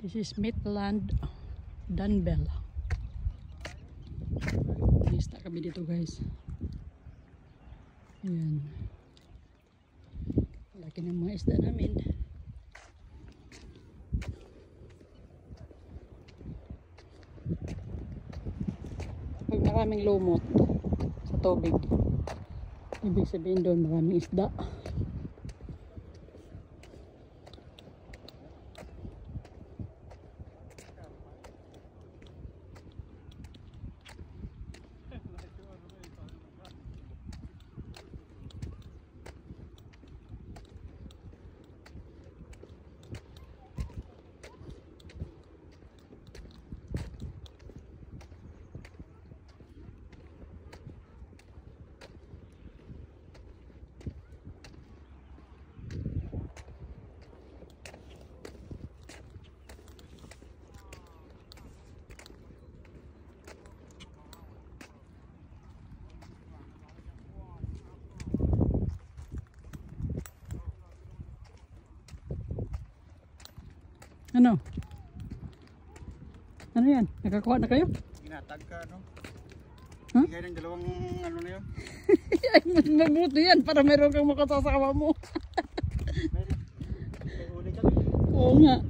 This is Midland Dunbell. Lista kami dito guys. Ayan. Laki ng mga isda namin. Pag maraming lumot sa tubig, ibig sabihin doon maraming isda. Ano? Ano yan? Nakakuha na kayo? Ginatag ka, no? Huh? Bigay ng dalawang ano na yun. Ay, mabuti yan para meron kang makasasawa mo. May uli kami. Oo nga.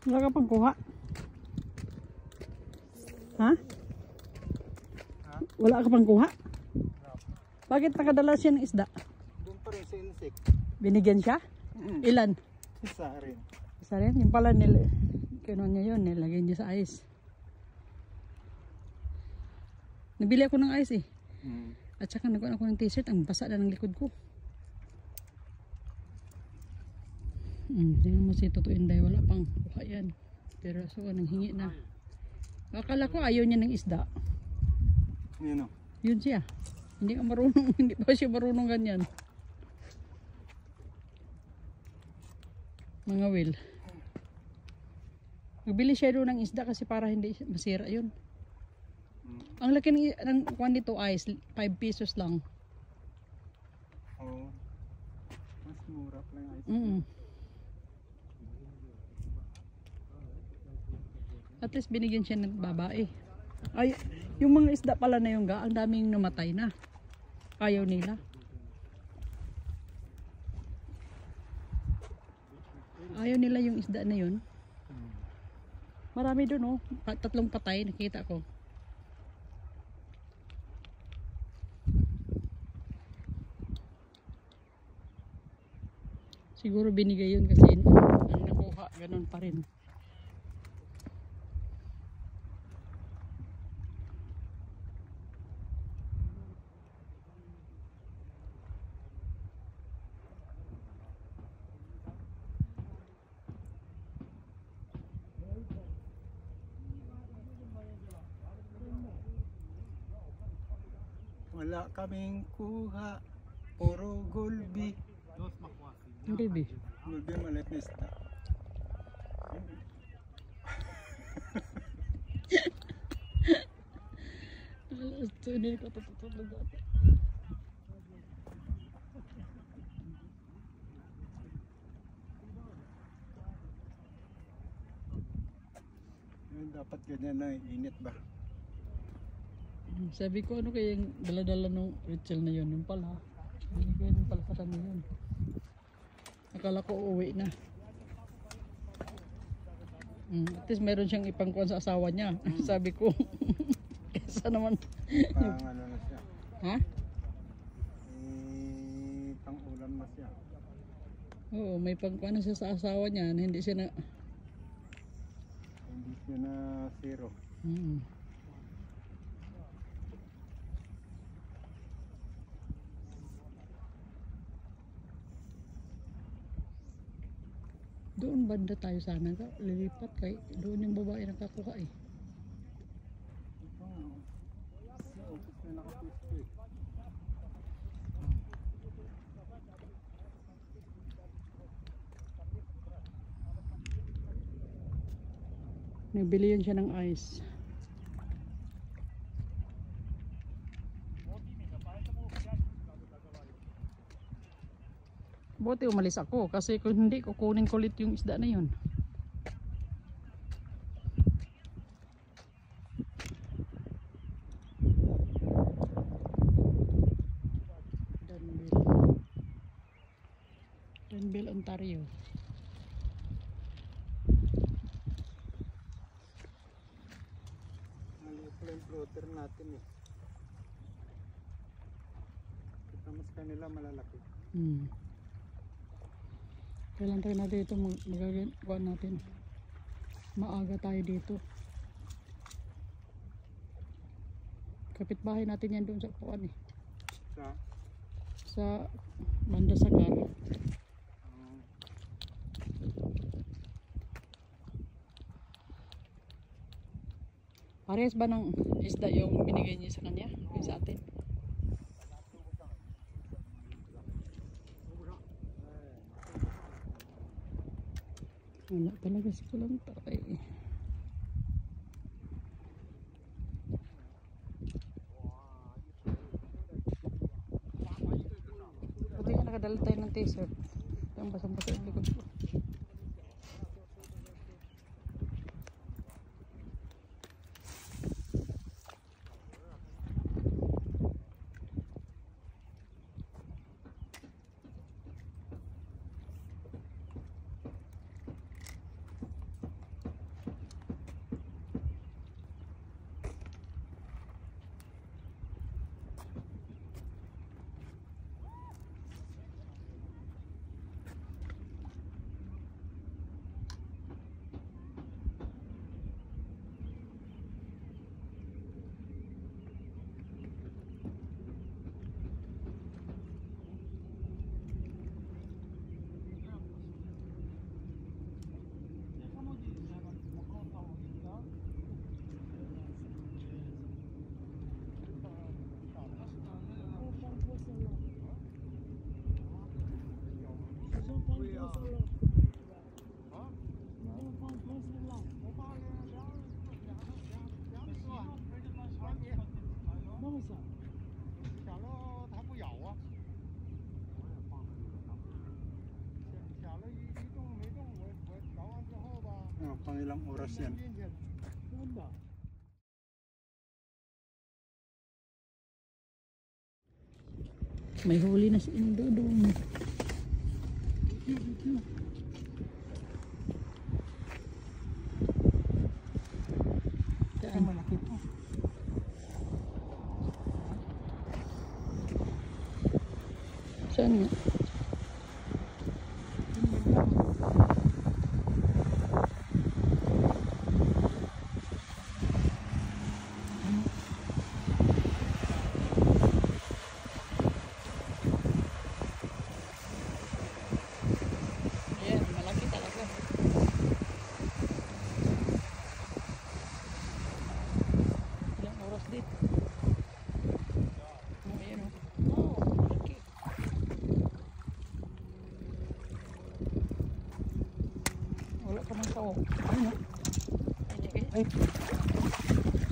Wala ka pang kuha? Ha? Wala ka pang kuha? Bakit nakadala siya ng isda? Doon pa rin sa insect. Binigyan siya? Ilan? Isa rin. Isa rin? Yung pala kinuha niya yun, nilagay niya sa ice. Nabili ako ng ice eh. At saka nagkuhan ako ng t-shirt, ang basa na ng likod ko. Tingnan mo si Toto Inday, wala pang kuha yan. Pero so, nanghingi na. Akala ko ayaw niya ng isda. Yun o. Yun siya. Hindi ka marunong, hindi pa siya marunong ganyan. Mga will. Nagbili siya doon ng isda kasi para hindi masira yun. Ang laki ng kwan dito ice, 5 pesos lang. Oo. Mas mura pa lang ice. At least binigyan siya ng babae. Ay, yung mga isda pala na yung ang daming namatay na. Ayaw nila. Ayaw nila yung isda na yun. Marami doon oh. 3 patay, nakita ko. Siguro binigay yun kasi ang nakuha, ganun pa rin. Wala kaming kuha. Puro gulbi. Hindi ba? Gulbi malit na isda. Hindi ko tututulog dati. Dapat ganyan na, init ba? Sabi ko ano kaya yung dala-dala ng Rachel na yun, yung pala. Binigay ng pala sa kanya yun. Akala ko uuwi na. At least meron siyang ipangkuhan sa asawa niya. Sabi ko, kesa naman. Pang ano na siya. Ha? Pang ulam na siya. Oo, may pangkuhan na siya sa asawa niya na hindi siya na... Hindi siya na zero. banda tayo sana ka. Lilipat kay doon yung babae nakakuha eh. Ito nga. May nakapisto eh. Nabili yun siya ng ice. Buti umalis ako kasi kung hindi kukunin ko ulit yung isda na yun. Danville, Ontario. Maliit pala yung floater natin eh. Kita mas kanila malalaki. Kailan tayo na dito magagawa natin. Maaga tayo dito. Kapitbahay natin yan doon sa puan eh. Sa banda sa car. Parehas ba ng isda yung binigay niya sa kanya? Yung sa atin? Wala talaga si Kulantay. Buti nga nakadala tayo ng t-shirt. Ang basang-basa yung likod ko. Pangilang oras yan. May huli na si Indodong. Saan malaki po? Saan nga? Wala pa man tao. Ayun o. Ay.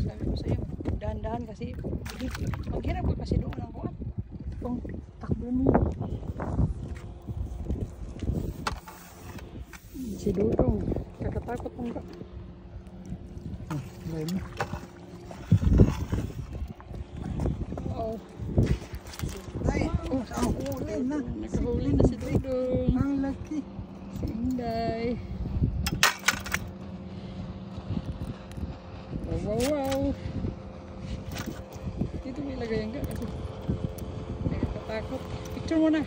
Sabi ko sa'yo, dahan-dahan kasi maghirap ko kasi doon ang buwan. Itong takbo mo. Si Dudong, kakatakot mong ka. Ayun. Wow. Ay, ang huli na. Nakahuli na si Dudong. Ang laki. Si Inday. Wow, wow, wow. Dito may lagayan ka kasi nakakatakot. Picture mo na.